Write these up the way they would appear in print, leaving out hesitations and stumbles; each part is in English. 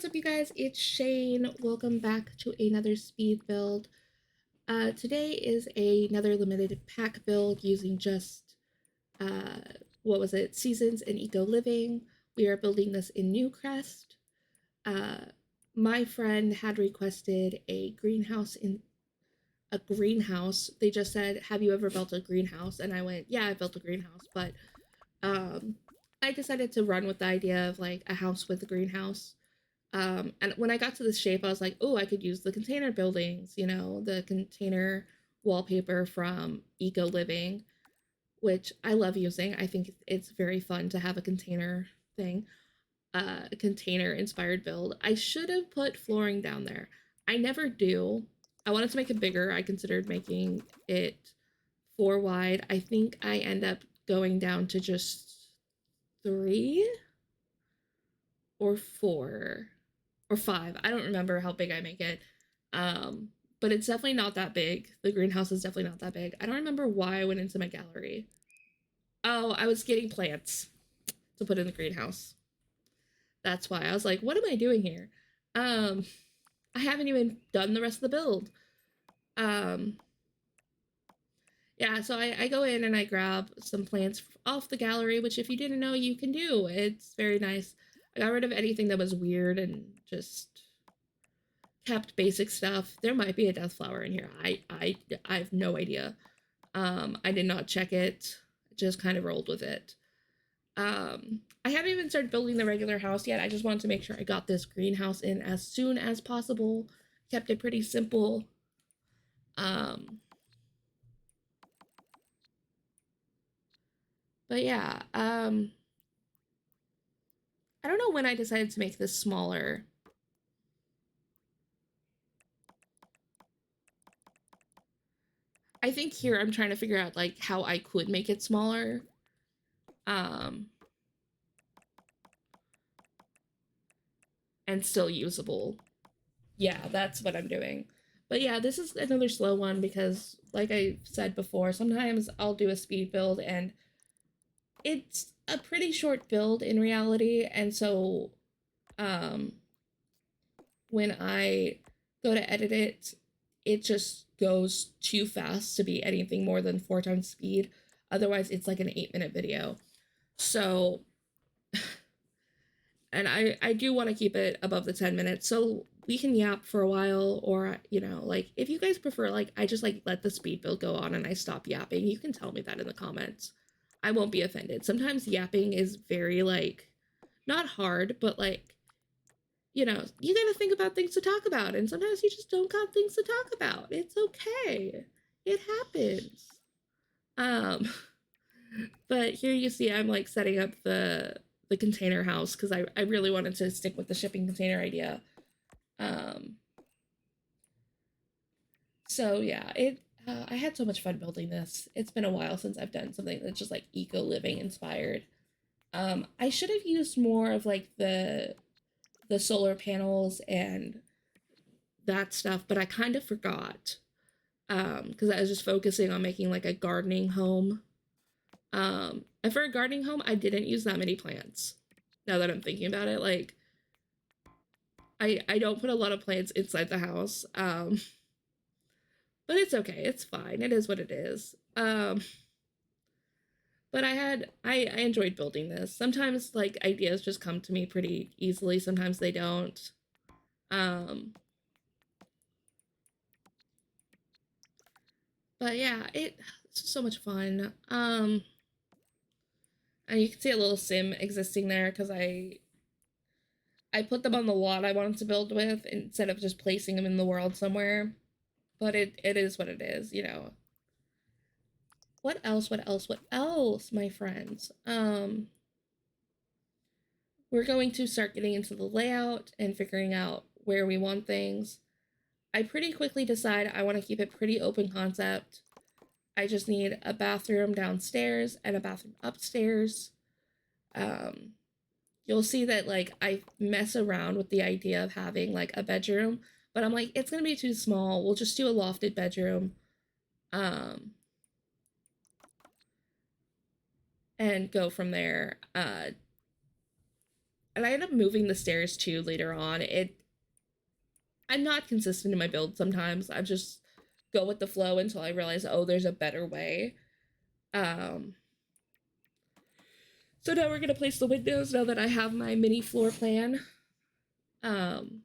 what's up, you guys? It's Shane. Welcome back to another speed build. Today is another limited pack build using just, uh, what was it, Seasons and Eco Living. We are building this in Newcrest. Uh, my friend had requested a greenhouse. They just said, "Have you ever built a greenhouse?" And I went, "Yeah, I built a greenhouse," but um, I decided to run with the idea of like a house with a greenhouse. And when I got to this shape, I was like, oh, I could use the container buildings, the container wallpaper from Eco Living, which I love using. I think it's very fun to have a container thing, a container inspired build. I should have put flooring down there. I never do. I wanted to make it bigger. I considered making it 4 wide. I think I end up going down to just 3 or 4 or 5. I don't remember how big I make it. Um, but it's definitely not that big. The greenhouse is definitely not that big. I don't remember why I went into my gallery. Oh, I was getting plants to put in the greenhouse. That's why I was like, what am I doing here? Um, I haven't even done the rest of the build. Um, yeah, so I go in and I grab some plants off the gallery, which if you didn't know, you can do. It's very nice. I got rid of anything that was weird and just kept basic stuff. There might be a death flower in here. I have no idea. I did not check it. Just kind of rolled with it. I haven't even started building the regular house yet. I just wanted to make sure I got this greenhouse in as soon as possible. Kept it pretty simple. Um, but yeah, I don't know when I decided to make this smaller. I think here I'm trying to figure out like how I could make it smaller. Um, and still usable. Yeah, that's what I'm doing. But yeah, this is another slow one because, like I said before, sometimes I'll do a speed build and it's a pretty short build in reality. And so, um, when I go to edit it, it just goes too fast to be anything more than 4 times speed. Otherwise, it's like an 8-minute video. So, and I do want to keep it above the 10 minutes so we can yap for a while, or like if you guys prefer like I just like let the speed build go on and I stop yapping, you can tell me that in the comments. I won't be offended. Sometimes yapping is very like not hard, but like you gotta think about things to talk about, and sometimes you just don't got things to talk about. It's okay, it happens. um but here you see I'm like setting up the container house because I really wanted to stick with the shipping container idea. Um, so yeah, I had so much fun building this. It's been a while since I've done something that's just like eco living inspired. I should have used more of like the solar panels and that stuff, but I kind of forgot because I was just focusing on making like a gardening home. And for a gardening home, I didn't use that many plants. Now that I'm thinking about it, like I don't put a lot of plants inside the house. But it's okay. It's fine. It is what it is. But I enjoyed building this. Sometimes like ideas just come to me pretty easily. Sometimes they don't. Um, but yeah, it's so much fun. And you can see a little sim existing there because I put them on the lot I wanted to build with instead of just placing them in the world somewhere. But it is what it is. What else? What else? What else, my friends? We're going to start getting into the layout and figuring out where we want things. I pretty quickly decide I want to keep it pretty open concept. I just need a bathroom downstairs and a bathroom upstairs. Um, you'll see that like I mess around with the idea of having like a bedroom, but I'm like, it's gonna be too small. We'll just do a lofted bedroom. Um, and go from there. And I end up moving the stairs too later on. I'm not consistent in my build sometimes. I just go with the flow until I realize, oh, there's a better way. Um, so now we're gonna place the windows now that I have my mini floor plan. Um,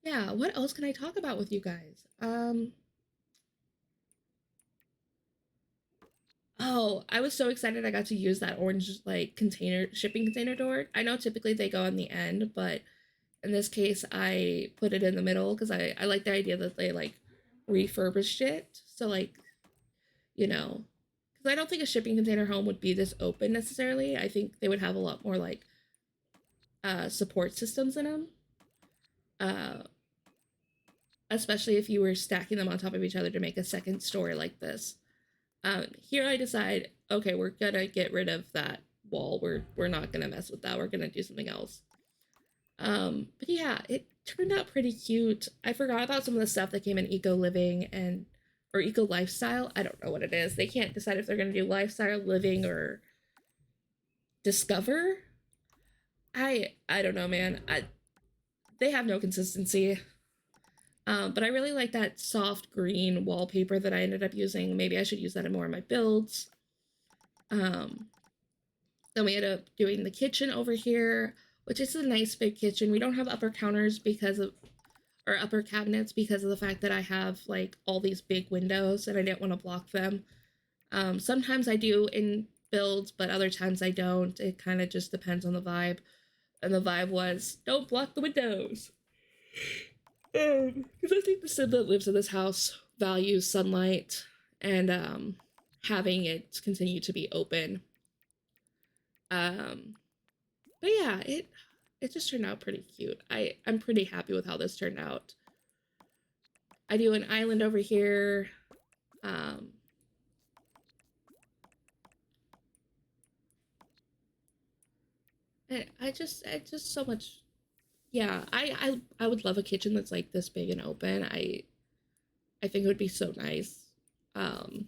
yeah, what else can I talk about with you guys? Oh, I was so excited I got to use that orange like container shipping container door. I know typically they go on the end, but in this case I put it in the middle because I like the idea that they like refurbished it. So like, you know, because I don't think a shipping container home would be this open necessarily. I think they would have a lot more like support systems in them. Uh Especially if you were stacking them on top of each other to make a second story like this. Here I decide, okay, we're gonna get rid of that wall. We're not gonna mess with that. We're gonna do something else. But yeah, it turned out pretty cute. I forgot about some of the stuff that came in eco living and or eco lifestyle. I don't know what it is. They can't decide if they're gonna do lifestyle, living, or discover. I don't know, man. They have no consistency. But I really like that soft green wallpaper that I ended up using. Maybe I should use that in more of my builds. Um, then we ended up doing the kitchen over here, which is a nice big kitchen. We don't have upper counters because of, or upper cabinets because of the fact that I have like all these big windows and I didn't want to block them. Sometimes I do in builds, but other times I don't. It kind of just depends on the vibe. And the vibe was, don't block the windows. Because I think the sim that lives in this house values sunlight and having it continue to be open. Um, but yeah, it just turned out pretty cute. I'm pretty happy with how this turned out. I do an island over here. Um, I just so much. Yeah, I would love a kitchen that's like this big and open. I think it would be so nice. Um,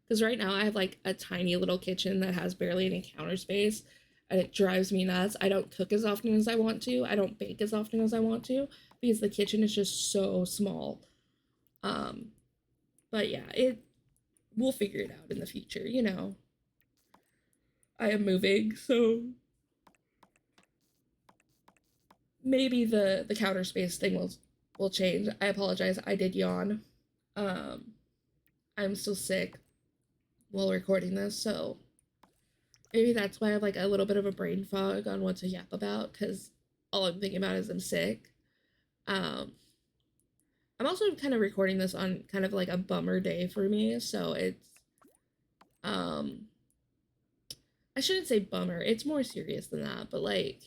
because right now I have like a tiny little kitchen that has barely any counter space, and it drives me nuts. I don't cook as often as I want to. I don't bake as often as I want to because the kitchen is just so small. Um, but yeah, it we'll figure it out in the future. You know, I am moving, so maybe the counter space thing will change. I apologize. I did yawn. Um, I'm still sick while recording this, so maybe that's why I have like a little bit of a brain fog on what to yap about because all I'm thinking about is I'm sick. Um, I'm also kind of recording this on kind of like a bummer day for me, so um I shouldn't say bummer. It's more serious than that, but like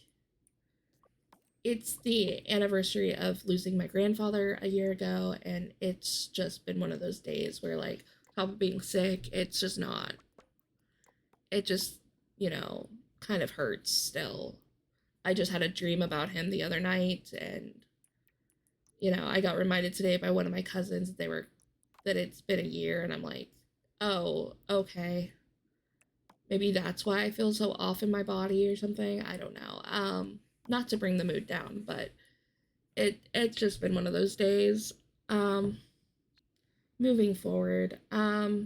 it's the anniversary of losing my grandfather a year ago, and it's just been one of those days where like top of being sick, it's just not. It just, you know, kind of hurts still. I just had a dream about him the other night, and I got reminded today by one of my cousins that it's been a year, and I'm like, oh, okay. Maybe that's why I feel so off in my body or something. I don't know. Not to bring the mood down, but it's just been one of those days. Um, Moving forward, I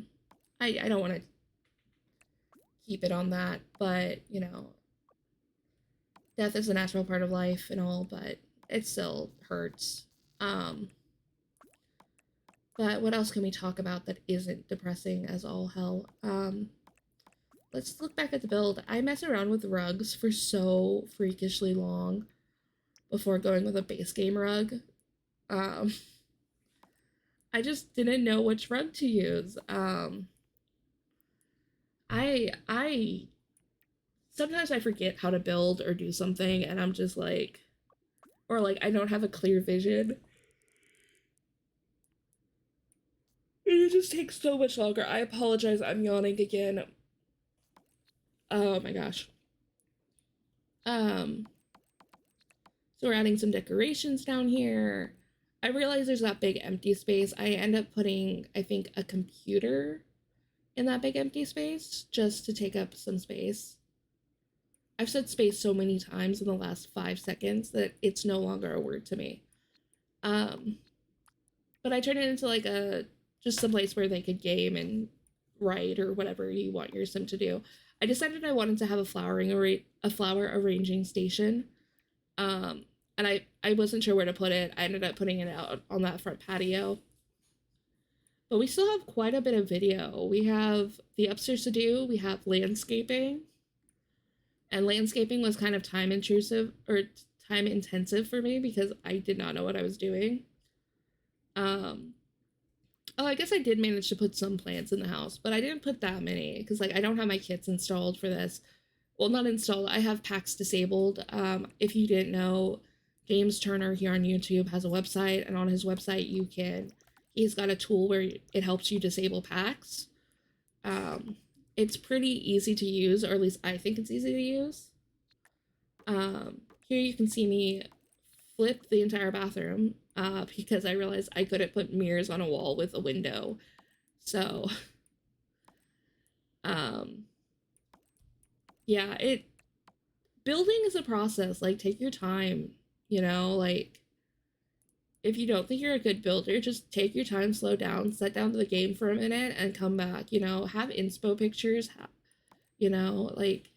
don't want to keep it on that, but death is a natural part of life and all, but it still hurts. Um, but what else can we talk about that isn't depressing as all hell? Let's look back at the build. I messed around with rugs for so freakishly long before going with a base game rug. Um, I just didn't know which rug to use. I sometimes I forget how to build or do something, and I'm just like, or like I don't have a clear vision. It just takes so much longer. I apologize. I'm yawning again. Oh my gosh. Um, so we're adding some decorations down here. I realize there's that big empty space. I end up putting, I think, a computer in that big empty space just to take up some space. I've said space so many times in the last 5 seconds that it's no longer a word to me. Um, but I turned it into like a just a place where they could game and write or whatever you want your sim to do. I decided I wanted to have a flower arranging station. Um, and I wasn't sure where to put it. I ended up putting it out on that front patio. But we still have quite a bit of video. We have the upstairs to do, we have landscaping. And landscaping was kind of time intensive for me because I did not know what I was doing. Um, oh, I guess I did manage to put some plants in the house, but I didn't put that many because like I don't have my kits installed for this. Well, not installed. I have packs disabled. If you didn't know, James Turner here on YouTube has a website, and on his website he's got a tool where it helps you disable packs. It's pretty easy to use, or at least I think it's easy to use. Here you can see me flip the entire bathroom because I realized I couldn't put mirrors on a wall with a window. So, yeah, building is a process. Like, take your time, like, if you don't think you're a good builder, just take your time, slow down, set down to the game for a minute, and come back. Have inspo pictures. Like,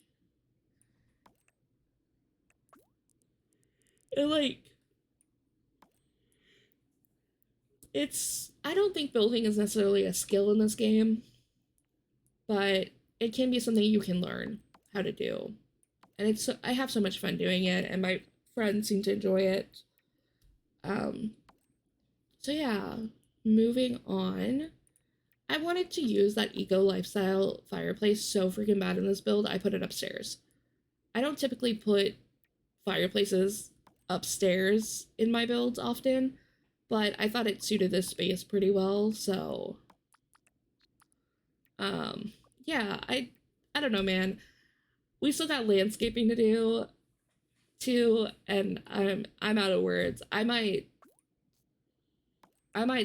it, like, I don't think building is necessarily a skill in this game, but it can be something you can learn how to do. And I have so much fun doing it, and my friends seem to enjoy it. So yeah, moving on. I wanted to use that eco lifestyle fireplace so freaking bad in this build, I put it upstairs. I don't typically put fireplaces upstairs in my builds often, but I thought it suited this space pretty well, so yeah, I don't know, man. We still got landscaping to do too, and I'm out of words. I might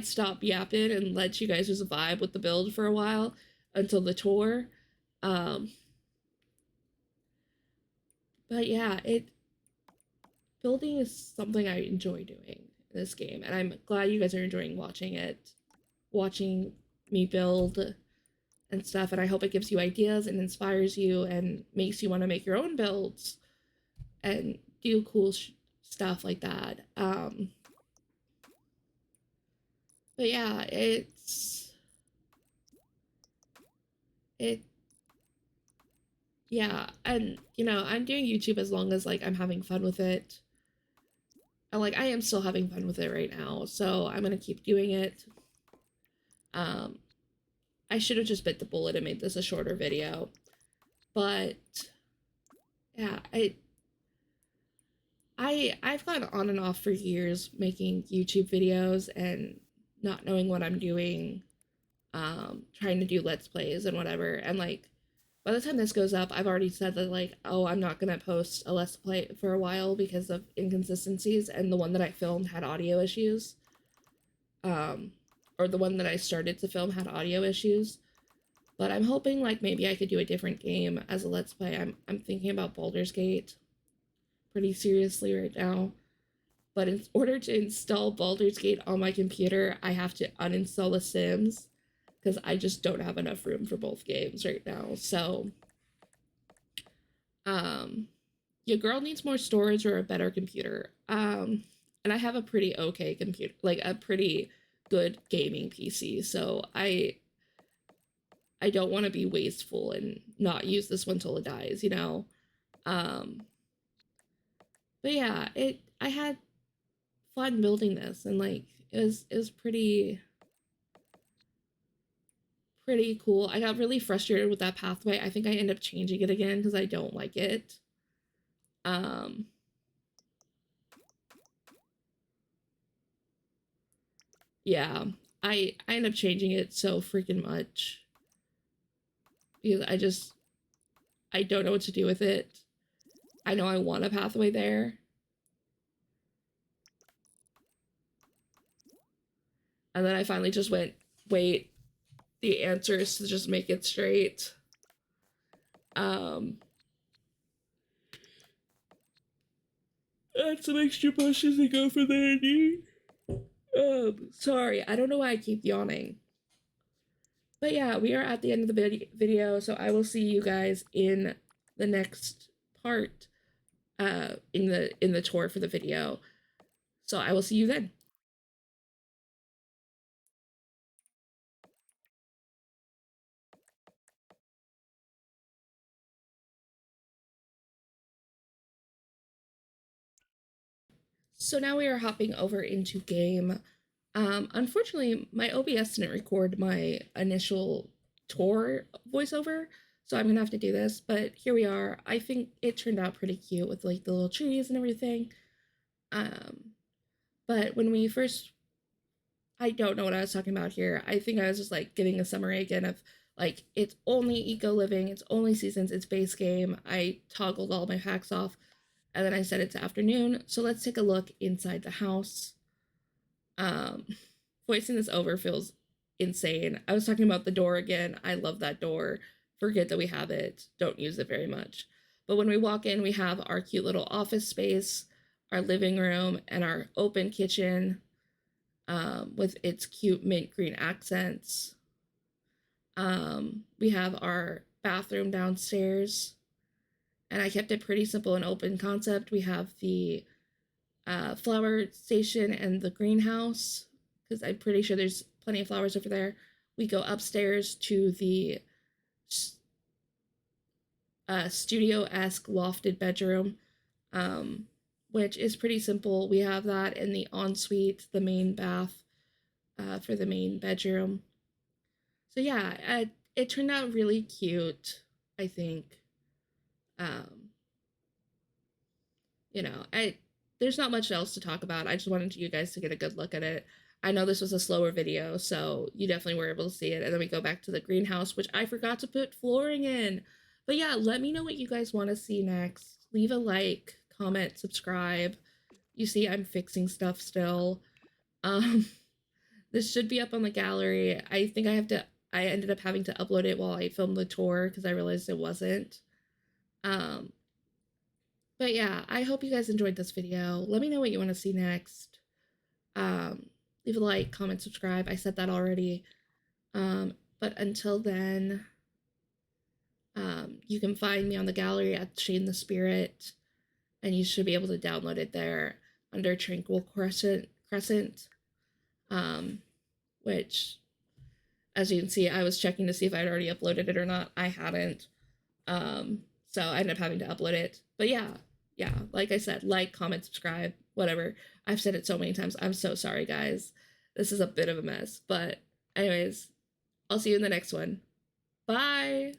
stop yapping and let you guys just vibe with the build for a while until the tour. Um, but yeah, building is something I enjoy doing in this game, and I'm glad you guys are enjoying watching me build and stuff. And I hope it gives you ideas and inspires you and makes you want to make your own builds and do cool stuff like that. But yeah, it yeah, and I'm doing YouTube as long as like I'm having fun with it. And like I am still having fun with it right now, so I'm gonna keep doing it. Um, I should have just bit the bullet and made this a shorter video, but yeah, I've gone on and off for years making YouTube videos and not knowing what I'm doing, trying to do let's plays and whatever, and like by the time this goes up, I've already said that like, oh, I'm not gonna post a let's play for a while because of inconsistencies, and the one that I filmed had audio issues. Or the one that I started to film had audio issues. But I'm hoping like maybe I could do a different game as a let's play. I'm thinking about Baldur's Gate pretty seriously right now. But in order to install Baldur's Gate on my computer, I have to uninstall The Sims because I just don't have enough room for both games right now. So, your girl needs more storage or a better computer. And I have a pretty okay computer, like a pretty good gaming PC. So I don't want to be wasteful and not use this one till it dies. Um, but yeah, I had fun building this, and like it was pretty cool. I got really frustrated with that pathway. I think I end up changing it again because I don't like it. Yeah, I end up changing it so freaking much because I don't know what to do with it. I know I want a pathway there. And then I finally just went, wait, the answer is to just make it straight. Um, add some extra brushes and go from there, dude. Sorry, I don't know why I keep yawning. But yeah, we are at the end of the video, so I will see you guys in the next part in the tour for the video. So I will see you then. So now we are hopping over into game. Unfortunately, my OBS didn't record my initial tour voiceover, so I'm gonna have to do this, but here we are. I think it turned out pretty cute with like the little trees and everything. But when we first, I don't know what I was talking about here. I think I was just like giving a summary again of like, it's only eco living, it's only seasons, it's base game. I toggled all my packs off and then I said it's afternoon. So let's take a look inside the house. Um, Voicing this over feels insane. I was talking about the door again. I love that door. Forget that we have it. Don't use it very much. But when we walk in, we have our cute little office space, our living room, and our open kitchen with its cute mint green accents. We have our bathroom downstairs, and I kept it pretty simple and open concept. We have the flower station and the greenhouse, because I'm pretty sure there's plenty of flowers over there. We go upstairs to the studio-esque lofted bedroom, which is pretty simple. We have that in the ensuite, the main bath for the main bedroom. So yeah, it turned out really cute, I think. You know, there's not much else to talk about. I just wanted you guys to get a good look at it. I know this was a slower video, so you definitely were able to see it. And then we go back to the greenhouse, which I forgot to put flooring in. But yeah, let me know what you guys want to see next. Leave a like, comment, subscribe. You see, I'm fixing stuff still. This should be up on the gallery. I think I ended up having to upload it while I filmed the tour because I realized it wasn't. But yeah, I hope you guys enjoyed this video. Let me know what you want to see next. Leave a like, comment, subscribe. I said that already. But until then, you can find me on the gallery at Shane the Spirit, and you should be able to download it there under Tranquil Crescent. Which, as you can see, I was checking to see if I'd already uploaded it or not. I hadn't. So I ended up having to upload it. But yeah, like I said, like, comment, subscribe, whatever. I've said it so many times. I'm so sorry, guys. This is a bit of a mess. But anyways, I'll see you in the next one. Bye!